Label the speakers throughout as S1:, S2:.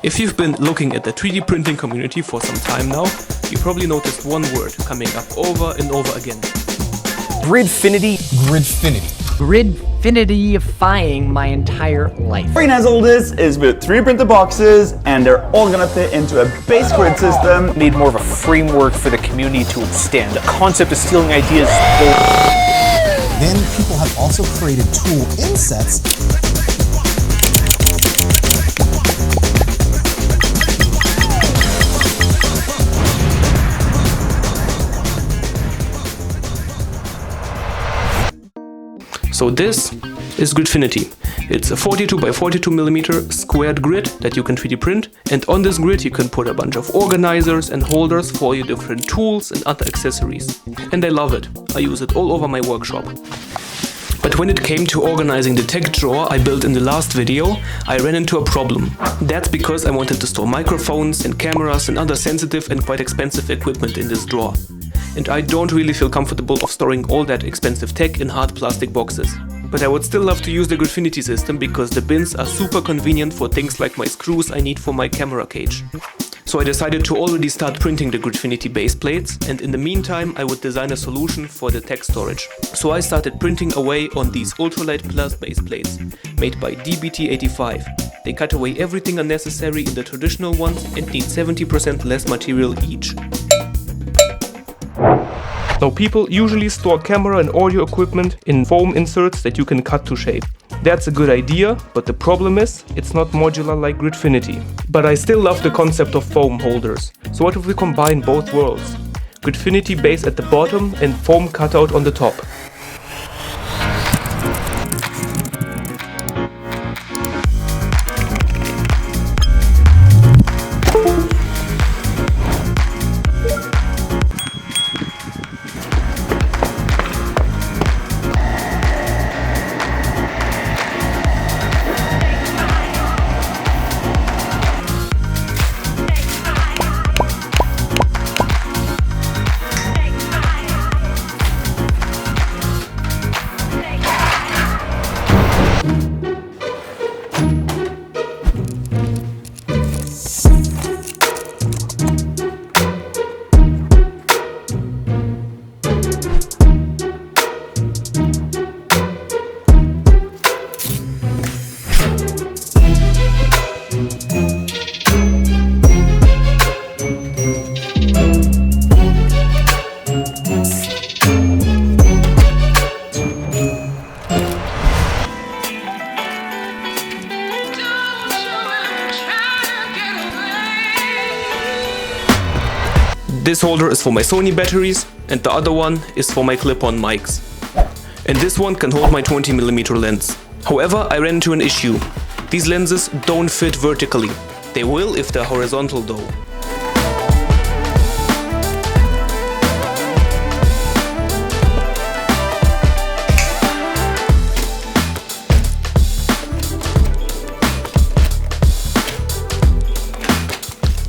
S1: If you've been looking at the 3D printing community for some time now, you probably noticed one word coming up over and over again.
S2: Gridfinity.
S3: Gridfinity.
S2: Gridfinity-ifying my entire life.
S4: Very nice all this is with 3D printed boxes, and they're all gonna fit into a base grid system.
S5: Made more of a framework for the community to extend. The concept of stealing ideas.
S3: Then people have also created tool insets.
S1: So this is Gridfinity. It's a 42 by 42 millimeter squared grid that you can 3D print, and on this grid you can put a bunch of organizers and holders for all your different tools and other accessories. And I love it. I use it all over my workshop. But when it came to organizing the tech drawer I built in the last video, I ran into a problem. That's because I wanted to store microphones and cameras and other sensitive and quite expensive equipment in this drawer. And I don't really feel comfortable of storing all that expensive tech in hard plastic boxes. But I would still love to use the Gridfinity system because the bins are super convenient for things like my screws I need for my camera cage. So I decided to already start printing the Gridfinity base plates, and in the meantime I would design a solution for the tech storage. So I started printing away on these ultralight plus base plates, made by DBT85. They cut away everything unnecessary in the traditional ones and need 70% less material each. Now, people usually store camera and audio equipment in foam inserts that you can cut to shape. That's a good idea, but the problem is, it's not modular like Gridfinity. But I still love the concept of foam holders. So what if we combine both worlds? Gridfinity base at the bottom and foam cutout on the top. This holder is for my Sony batteries, and the other one is for my clip-on mics. And this one can hold my 20mm lens. However, I ran into an issue. These lenses don't fit vertically. They will if they're horizontal though.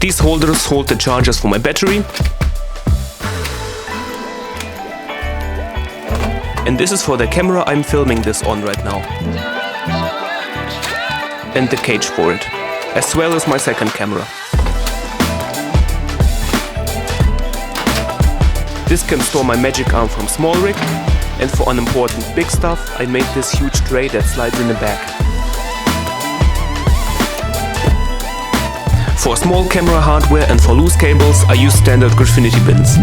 S1: These holders hold the chargers for my battery. And this is for the camera I'm filming this on right now. And the cage for it, as well as my second camera. This can store my magic arm from small rig, and for unimportant big stuff I made this huge tray that slides in the back. For small camera hardware and for loose cables, I use standard Gridfinity bins.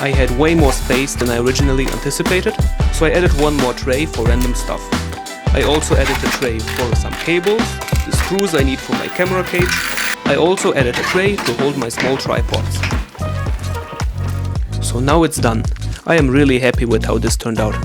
S1: I had way more space than I originally anticipated, so I added one more tray for random stuff. I also added a tray for some cables, the screws I need for my camera cage. I also added a tray to hold my small tripods. So now it's done. I am really happy with how this turned out.